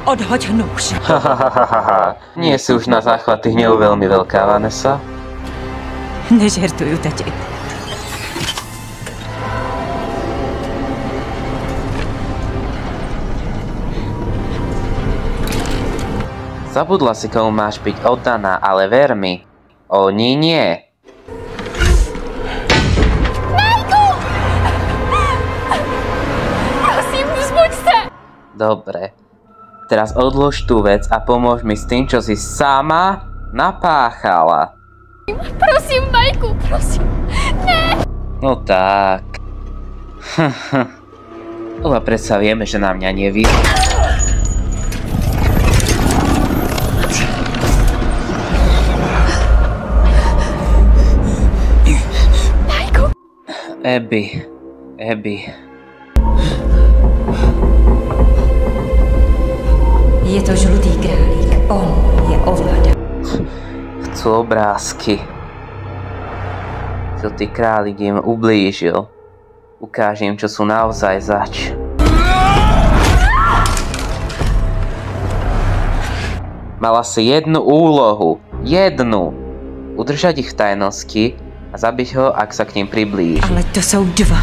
Odhoď nůž. Nie si už na záchvaty hnevu veľmi veľká, Vanessa. Nežertuju, tati. Zabudla si, komu máš byť oddaná, ale ver mi, oni nie. Majku! Prosím, vzbuď se! Dobre. Teraz odlož tú vec a pomôž mi s tým, čo si sama napáchala. Prosím, Majku, prosím. Ne! No tak. Oba predsa vieme, že na mňa neví. Abby. Je to žlutý králík. On je ovládá. Chcú obrázky. Žlutý králik im ublížil. Ukážem, čo sú naozaj zač. Mala si jednu úlohu. Jednu. Udržať ich v tajnosti a zabiť ho, ak sa k nim priblíži. Ale to jsou dva.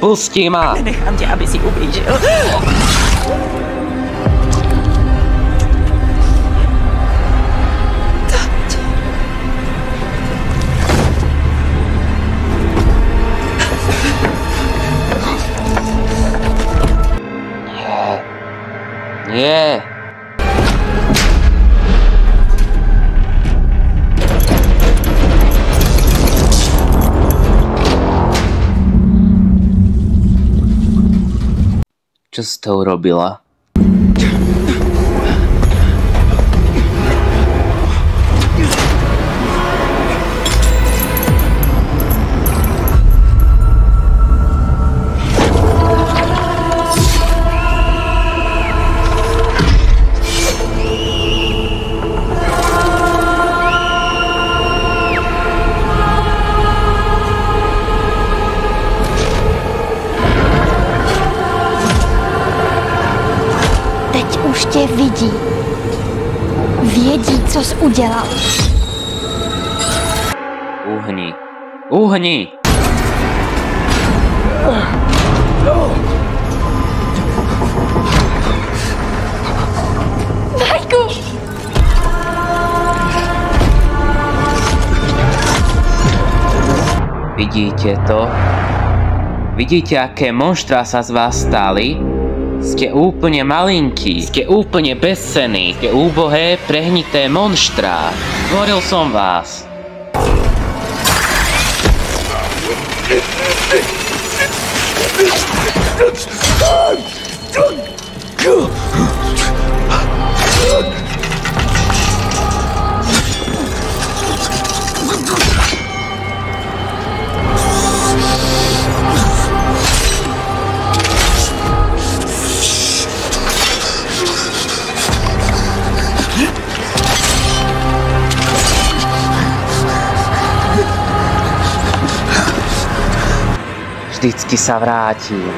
Pusti ma! Nenechám tě, aby si ublížil. Nie. Čo si to urobila? Už tě vidí. Vědí, co jsi udělal. Uhni. Uhni! Majku! Vidíte to? Vidíte, aké monštrá sa z vás stali? Ste úplne malinkí, ste úplne bezcenní, ste úbohé, prehnité monštrá. Stvoril som vás. Vždycky sa vrátim.